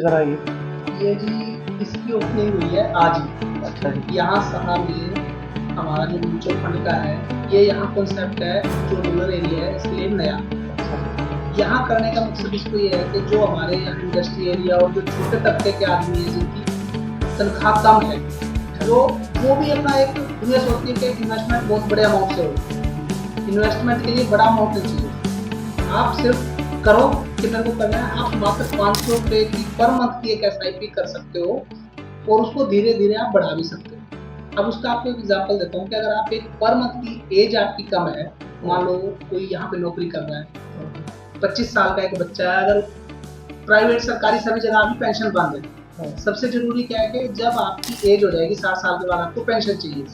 कराई? ये जी इसकी ओपनिंग हुई है आज ही। अच्छा जी। यहाँ शहर में हमारा जो म्यूचुअल फंड का है, ये यहाँ कॉन्सेप्ट है, जो रूरल एरिया है इसके लिए नया। यहाँ करने का मकसद इसको ये है कि जो हमारे यहाँ इंडस्ट्री एरिया और जो छोटे तबके के आदमी हैं जिनकी तनख्वाह कम है, जो वो भी अपना एक दुनिया सोचती है कि इन्वेस्टमेंट बहुत बड़े अमाउंट से हो। इन्वेस्टमेंट के लिए बड़ा अमाउंट नहीं चाहिए, आप सिर्फ करो कितना को करना है। आप मात्र 500 रुपये की पर मंथ की एक SIP कर सकते हो और उसको धीरे धीरे आप बढ़ा भी सकते हो। अब उसका आपको एक एग्जाम्पल देता हूँ कि अगर आप एक पर मंथ की एज आपकी कम है, मान लो कोई यहाँ पे नौकरी कर रहा है, 25 साल का एक बच्चा है, अगर प्राइवेट सरकारी सभी जगह अभी पेंशन बंद है। सबसे जरूरी क्या है कि जब आपकी एज हो जाएगी 60 साल के बाद आपको पेंशन चाहिए,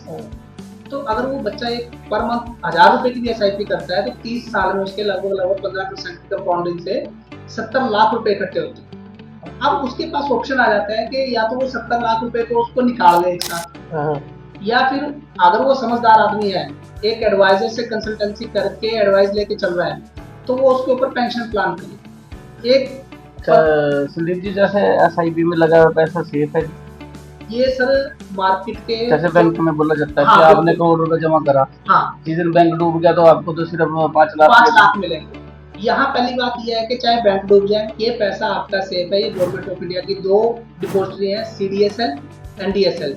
तो अगर वो बच्चा एक पर मंथ 1000 रुपए की भी SIP करता है तो 30 साल में उसके लगभग 15% कंपाउंडिंग से 70 लाख रुपए इकट्ठे होते हैं। अब उसके पास ऑप्शन आ जाता है कि या तो वो 70 लाख रुपए को उसको निकाल दे एक साथ, या फिर अगर वो समझदार आदमी है, एक एडवाइजर से कंसल्टेंसी करके एडवाइस लेके चल रहा है, तो वो उसके ऊपर पेंशन प्लान करे। एक संदीप जी, जैसे SIP में लगा हुआ पैसा सेफ है? ये सर मार्केट के जैसे बैंक में बोला जाता है हाँ, कि आपने करोड़ रुपए जमा करा, हाँ, जिस दिन बैंक डूब गया तो आपको तो सिर्फ 5 लाख मिलेंगे। यहाँ पहली बात यह है कि चाहे बैंक डूब जाए, ये पैसा आपका सेफ है। ये गवर्नमेंट ऑफ इंडिया की 2 डिपॉजिटरी है, CDSL एंड DSL।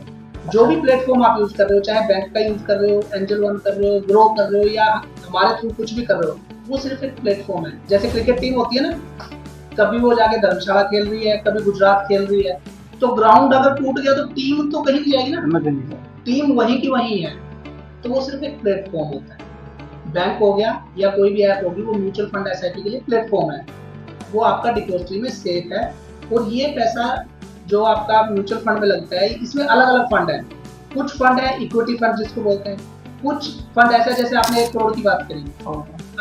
जो भी प्लेटफॉर्म आप यूज कर रहे हो, चाहे बैंक का यूज कर रहे हो, एंजल वन कर रहे हो, ग्रो कर रहे हो, या हमारे थ्रू कुछ भी कर रहे हो, वो सिर्फ एक प्लेटफॉर्म है। जैसे क्रिकेट टीम होती है ना, कभी वो जाके धर्मशाला खेल रही है, कभी गुजरात खेल रही है, तो ग्राउंड अगर टूट गया तो टीम तो कहीं नहीं जाएगी ना, टीम वहीं की वहीं है। तो वो सिर्फ एक प्लेटफॉर्म होता है। बैंक हो गया या कोई भी ऐप होगी, वो म्यूचुअल फंड SIP के लिए प्लेटफॉर्म है, वो आपका डिपॉजिटरी में सेफ है। और ये पैसा जो आपका म्यूचुअल फंड में लगता है, इसमें अलग अलग फंड है। कुछ फंड है इक्विटी फंड जिसको बोलते हैं, कुछ फंड ऐसा, जैसे आपने 1 करोड़ की बात करी,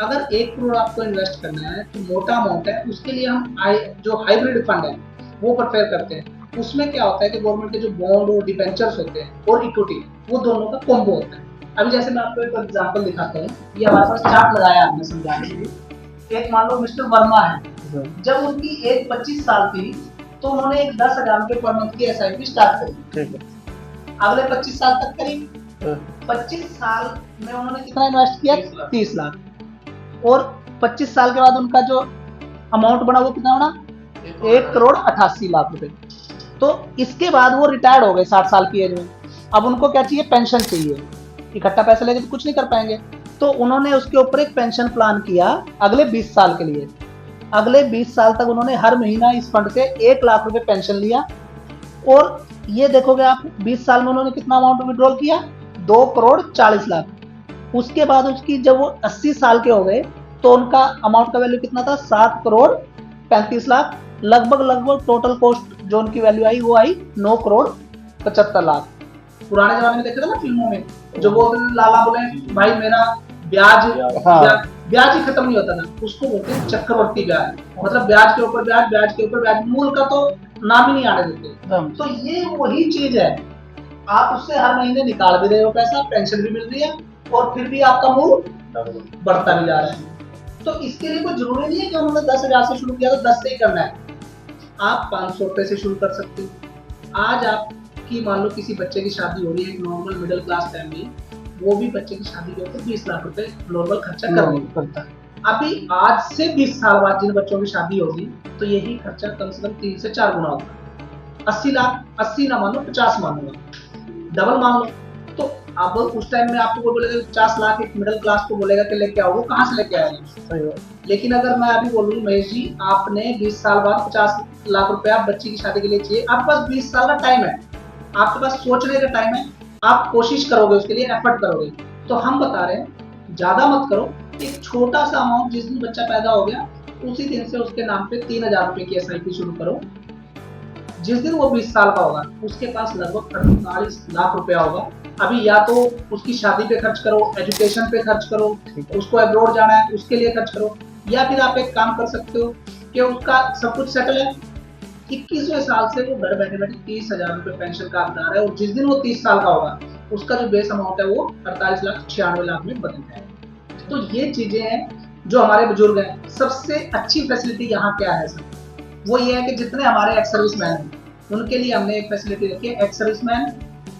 अगर 1 करोड़ आपको इन्वेस्ट करना है तो मोटा अमाउंट है, उसके लिए हम जो हाइब्रिड फंड है वो प्रेफर करते हैं। उसमें क्या होता है कि गवर्नमेंट के जो बॉन्ड और डिबेंचर्स होते हैं और इक्विटी, वो दोनों का कॉम्बो होता है। अभी जैसे मैं आपको एक एग्जांपल दिखाता हूँ, ये हमारे पास चार्ट लगाया आपने समझाने के लिए। एक मान लो मिस्टर वर्मा है, जब उनकी एज 25 साल थी तो उन्होंने एक 10,000 रुपए पर मंथ की SIP स्टार्ट करी। अगले 25 साल तक करी। 25 साल में उन्होंने कितना इन्वेस्ट किया? 30 लाख। और 25 साल के बाद उनका जो अमाउंट बना वो कितना बना? 1 करोड़ 88 लाख रुपए। तो इसके बाद वो रिटायर्ड हो गए 60 साल की एज में। अब उनको क्या चाहिए? पेंशन चाहिए। इकट्ठा पैसा लेके तो कुछ नहीं कर पाएंगे, तो उन्होंने उसके ऊपर एक पेंशन प्लान किया अगले 20 साल के लिए। अगले 20 साल तक उन्होंने हर महीना इस फंड से 1 लाख रुपए पेंशन लिया। और ये देखोगे आप, 20 साल में उन्होंने कितना अमाउंट विड्रॉल किया? 2 करोड़ 40 लाख। उसके बाद उसकी जब वो 80 साल के हो गए तो उनका अमाउंट का वैल्यू कितना था? 7 करोड़ 35 लाख। लगभग टोटल कॉस्ट जो उनकी वैल्यू आई वो आई 9 करोड़ 75 लाख। पुराने जमाने में देखे थे ना फिल्मों में, जो वो लाला बोले भाई मेरा ब्याज ही खत्म नहीं होता था, उसको बोलते हैं चक्रवर्ती ब्याज। मतलब ब्याज के ऊपर ब्याज, ब्याज के ऊपर ब्याज, मूल का तो नाम ही नहीं आने देते। तो ये वही चीज है, आप उससे हर महीने निकाल भी रहे हो पैसा, पेंशन भी मिल रही है और फिर भी आपका मूल बढ़ता भी जा रहा है। तो इसके लिए कोई जरूरी नहीं है कि उन्होंने 10,000 से शुरू किया तो 10 से ही करना है। आप 500 रुपए से शुरू कर सकते हो। आज आपकी मान लो किसी बच्चे की शादी हो रही है, एक नॉर्मल मिडिल क्लास फैमिली, वो भी बच्चे की शादी के ऊपर 20 लाख रुपए नॉर्मल खर्चा करता है। अभी आज से 20 साल बाद जिन बच्चों की शादी होगी तो यही खर्चा कम से कम 3 से 4 गुना होगा। 80 लाख, 80 ना मानो 50 मानो, डबल मान लो। तो अब उस टाइम में आपको बोलेगा 50 लाख एक मिडिल क्लास को बोलेगा कि लेके आओ, वो कहाँ से लेके आएगा? लेकिन अगर मैं अभी बोलूँ महेश जी, आपने 20 साल बाद 50 लाख रुपया बच्ची की शादी के लिए चाहिए, आपके पास 20 साल का टाइम है, आपके पास सोचने का टाइम है, आप कोशिश करोगे, उसके लिए एफर्ट करोगे। तो हम बता रहे हैं ज्यादा मत करो, एक छोटा सा अमाउंट, जिस दिन बच्चा पैदा हो गया उसी दिन से उसके नाम पे 3,000 रुपए की SIP शुरू करो। जिस दिन वो 20 साल का होगा उसके पास लगभग 48 लाख रुपया होगा। अभी या तो उसकी शादी पे खर्च करो, एजुकेशन पे खर्च करो, उसको अब्रॉड जाना है उसके लिए खर्च करो, या फिर आप एक काम कर सकते हो कि उसका सब कुछ सेटल है, 21वें साल से वो घर बैठे बैठे 30,000 रुपए पेंशन का हकदार है, और जिस दिन वो 30 साल का होगा उसका जो बेस अमाउंट है वो 48 लाख 96 लाख में बदल जाएगा। तो ये चीजें हैं जो हमारे बुजुर्ग हैं। सबसे अच्छी फैसिलिटी यहाँ क्या है सर? वो ये है कि जितने हमारे एक्स सर्विसमैन हैं उनके लिए हमने एक फैसिलिटी रखी है, एक्स सर्विसमैन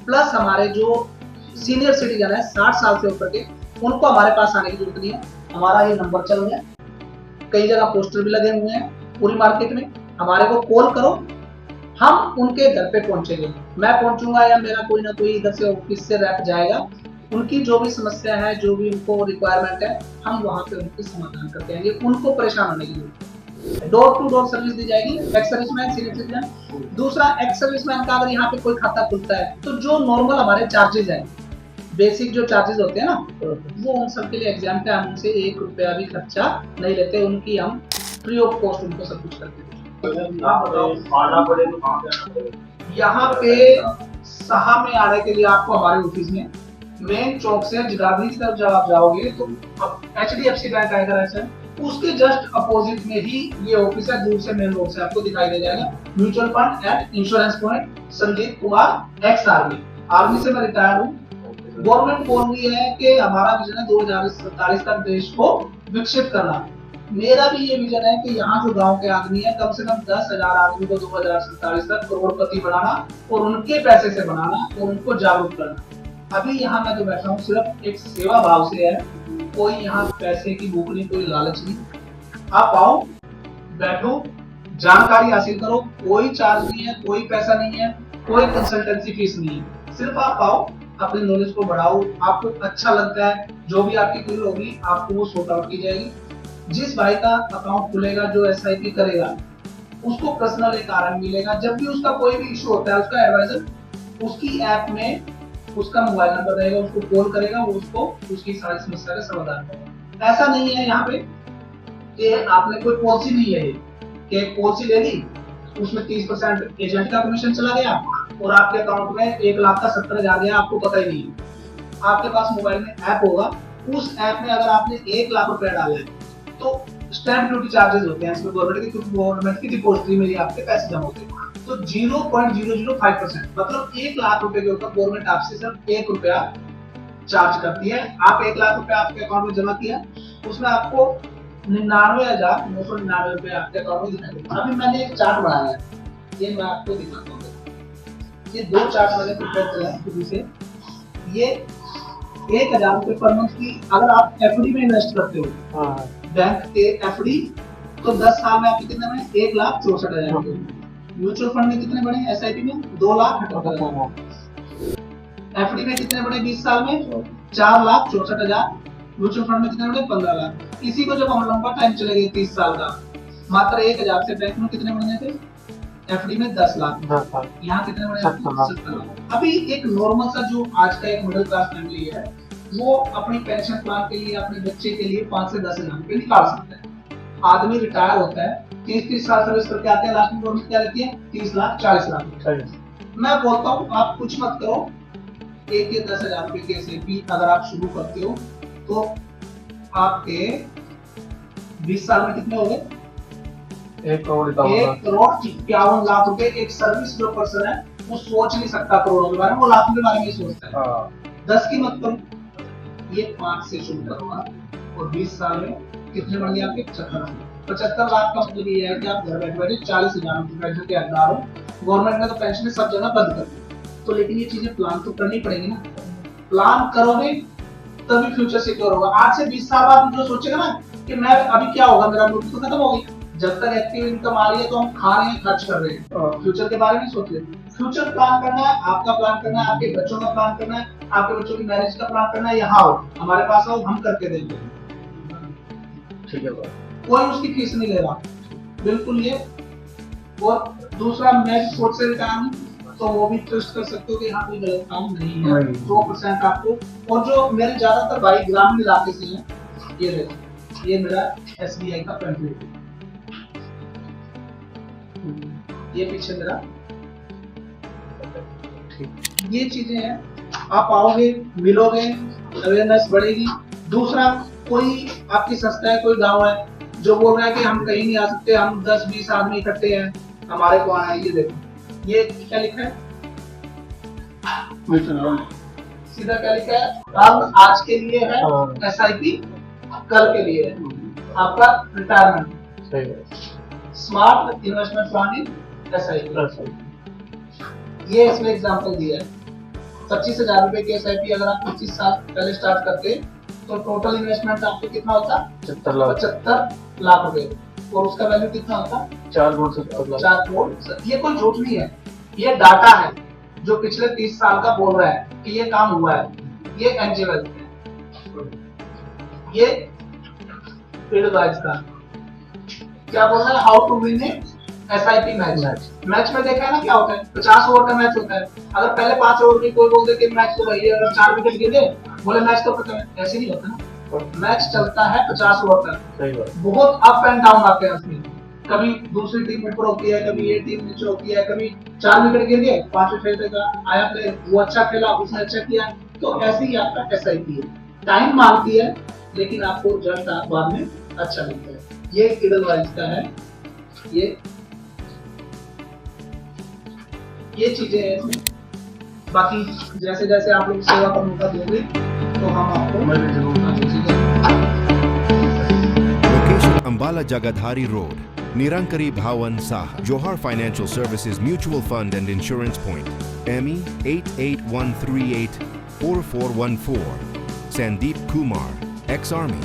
प्लस हमारे जो सीनियर सिटीजन है 60 साल से ऊपर के, उनको हमारे पास आने की जरूरत नहीं है। हमारा ये नंबर चल गया, कई जगह पोस्टर भी लगे हुए हैं पूरी मार्केट में, हमारे को कॉल करो, हम उनके घर पे पहुंचेंगे, मैं पहुंचूंगा या मेरा कोई ना कोई इधर से ऑफिस से रैप जाएगा, उनकी जो भी समस्या है, जो भी उनको रिक्वायरमेंट है, हम वहां पे उनकी समाधान करके आएंगे, उनको परेशान होने की जरूरत है। डोर टू डोर सर्विस दी जाएगी एक्स सर्विसमैन, सीनियर सिटीजन। दूसरा, एक्स सर्विसमैन का अगर यहाँ पे कोई खाता खुलता है तो जो नॉर्मल हमारे चार्जेस हैं, बेसिक जो चार्जेस होते हैं ना, वो उन सबके लिए एग्जाम पे हम उनसे 1 रुपया भी खर्चा नहीं लेते, उनकी हम फ्री ऑफ कॉस्ट उनको सब कुछ करते हैं। यहाँ पे साहा में आने के लिए आपको हमारे ऑफिस में मेन चौक से जगाधरी की तरफ जब आप जाओगे तो HDFC बैंक आएगा, ऐसा उसके जस्ट अपोजिट में ही ये ऑफिस है, दूर से मेन रोड से आपको दिखाई दे जाएगा। Mutual fund and insurance point, Sandeep Kumar, ex army से मैं रिटायर्ड हूँ। गवर्नमेंट बोल रही है कि हमारा विजन है 2047 तक देश को विकसित करना। मेरा भी ये विजन है कि यहाँ जो गांव के आदमी है, कम से कम 10,000 आदमी को 2047 तक करोड़पति बनाना और उनके पैसे से बनाना और उनको जागरूक करना। अभी यहाँ मैं जो बैठा हूँ सिर्फ एक सेवा भाव से है, कोई यहाँ पैसे की भूख नहीं, कोई लालच नहीं। आप आओ, बैठो, जानकारी हासिल करो, कोई चार्ज नहीं है, कोई पैसा नहीं है, कोई कंसल्टेंसी फीस नहीं है, सिर्फ आप आओ, अपनी नॉलेज को बढ़ाओ, आपको अच्छा लगता है, जो भी आपकी क्वेरी होगी आपको वो सॉर्ट आउट की जाएगी। जिस भाई का अकाउंट खुलेगा, जो SIP करेगा, उसको पर्सनल एक RM मिलेगा। जब भी उसका कोई भी इशू होता है, उसका एडवाइजर उसकी ऐप में उसका मोबाइल नंबर रहेगा, उसको कॉल करेगा, वो उसको उसकी सारी समस्या का समाधान करेगा। ऐसा नहीं है यहाँ पे कि आपने कोई पॉलिसी नहीं है कि एक पॉलिसी ले ली, उसमें 30% एजेंट का कमीशन चला गया और आपके अकाउंट में 1,00,000 का 70,000 गया, आपको पता ही नहीं है। आपके पास मोबाइल में ऐप होगा, उस ऐप में अगर आपने 1,00,000 रुपए डाले तो स्टैंप ड्यूटी चार्जेस होते हैं इसमें गवर्नमेंट के, क्योंकि गवर्नमेंट की डिपॉजिटरी में आपके पैसे जमा होते हैं। तो 0.005%, मतलब 1,00,000 रुपए के ऊपर गवर्नमेंट आपसे सिर्फ 1 रुपया चार्ज करती है। आप 1,00,000 रुपए आपके अकाउंट में जमा किया, उसमें आपको 99,999 रुपए आपके अकाउंट में दिखाई देगा। अभी मैंने एक चार्ट बनाया है, ये मैं आपको दिखाता हूँ। ये 2 चार्ट मैंने प्रिपेयर किया है खुद से। ये 1,000 रुपए पर मंथ की अगर आप FD में इन्वेस्ट करते हो, बैंक के FD, तो 10 साल में आपके कितने बने? 1,64,000। म्यूचुअल फंड में कितने बने? SIP में 2,78,000। FD में कितने बने 20 साल में? 4,64,000। म्यूचुअल फंड में कितने बने? 15 लाख। इसी को जब हम लंबा टाइम चले गए 30 साल का, मात्र 1,000 से बैंक में कितने बने थे? FD में 10 लाख, यहाँ कितने बने? 70 लाख। अभी एक नॉर्मल सा जो आज का एक मिडिल क्लास फैमिली है, वो अपनी पेंशन प्लान के लिए अपने बच्चे के लिए 5 से 10,000 रुपए निकाल सकता है। आदमी रिटायर होता है, 30-30 साल सर्विस करके आते हैं, लास्ट में गवर्नमेंट क्या लेती है? 30 लाख 40 लाख। मैं बोलता हूँ आप कुछ मत करो, 10,000 रुपए के SIP अगर आप शुरू करते हो तो आपके 20 साल में कितने हो गए? 1,51,00,000 रुपए। एक सर्विस जो पर्सन है वो सोच नहीं सकता करोड़ों के बारे में, वो लाखों के बारे में ही सोचता है। 10 की मत करो, ये 5 से शुरू करूंगा और 20 साल में कितने बन गए आपके? 75 लाख का मतलब ये है कि आप घर बैठे बैठे 40,000 रुपए पेंशन के हकदार हो। गवर्नमेंट ने तो पेंशन सब जगह बंद कर दी, तो लेकिन ये चीजें प्लान तो करनी पड़ेगी ना। प्लान करोगे तभी फ्यूचर सिक्योर होगा। आज से 20 साल बाद जो सोचेगा ना कि मैं अभी क्या होगा, मेरा नौकरी तो खत्म हो गई, जब तक एक्टिव इनकम आ रही है तो हम खा रहे हैं, खर्च कर रहे हैं, फ्यूचर के बारे में सोच रहे हैं। फ्यूचर प्लान करना है, आपका प्लान करना है, आपके बच्चों का प्लान करना है, आपके बच्चों की मैरिज का प्लान करना है, यहाँ आओ, हमारे पास आओ, हम करके देंगे। ठीक है, कोई उसकी फीस नहीं ले रहा, बिल्कुल ये। और दूसरा, मैं स्पोर्ट्स से रिटायर हूँ, तो वो भी ट्रस्ट कर सकते हो कि यहाँ कोई गलत काम नहीं है। 100% आपको। और जो मेरे ज्यादातर भाई ग्रामीण इलाके से हैं, ये देखो, ये मेरा SBI का पेम्पलेट है, ये पीछे मेरा, ये चीजें हैं। आप आओगे, मिलोगे, अवेयरनेस बढ़ेगी। दूसरा, कोई आपकी संस्था है, कोई गांव है जो बोल रहा है कि हम कहीं नहीं आ सकते, हम 10-20 आदमी इकट्ठे हैं, हमारे को आना है, ये देखो, ये क्या लिखा है? सीधा क्या लिखा है? अब आज के लिए है SIP, कल के लिए है आपका retirement. Smart investment plan in SIP। ये इसमें एग्जांपल दिया है। 25,000 रुपए की SIP अगर आप 25 साल पहले स्टार्ट करते तो टोटल इन्वेस्टमेंट आपको कितना होता? 75 लाख रुपए। और उसका वैल्यू कितना होता? 4 करोड़ 70 लाख। 4 करोड़। ये कोई झूठ नहीं है, ये डाटा है जो पिछले 30 साल का बोल रहा है कि ये काम हुआ है। ये एंजल है, ये एडवाइस का क्या बोल रहा है, how to win a SIP match. Match में देखा है ना क्या होता है, 50 ओवर का मैच होता है। अगर पहले 5 ओवर में कोई बोल दे कि मैच तो भाई अगर 4 विकेट गिरे बोले मैच तो खत्म है, ऐसे नहीं होता ना। मैच चलता है 50 ओवर तक, बहुत अप एंड डाउन आते हैं उसमें। कभी दूसरी टीम ऊपर होती है, कभी ये टीम नीचे होती है, कभी 4 विकेट गिर गए, 5वें खेलते का आया प्लेयर, वो अच्छा खेला, उसने अच्छा किया। तो ऐसे ही आपका SIP है, टाइम मांगती है लेकिन आपको जस्ट बाद में अच्छा मिलता है। ये एडवाइस का है, ये चीजें हैं इसमें। बाकी जैसे जैसे आप लोग सेवा का मौका दोगे तो हम आपको location Ambala Jagadhri road, Nirankari Bhawan Saha, Johar Financial Services Mutual Fund and Insurance Point, ME 88138 4414, Sandeep Kumar, ex-Army.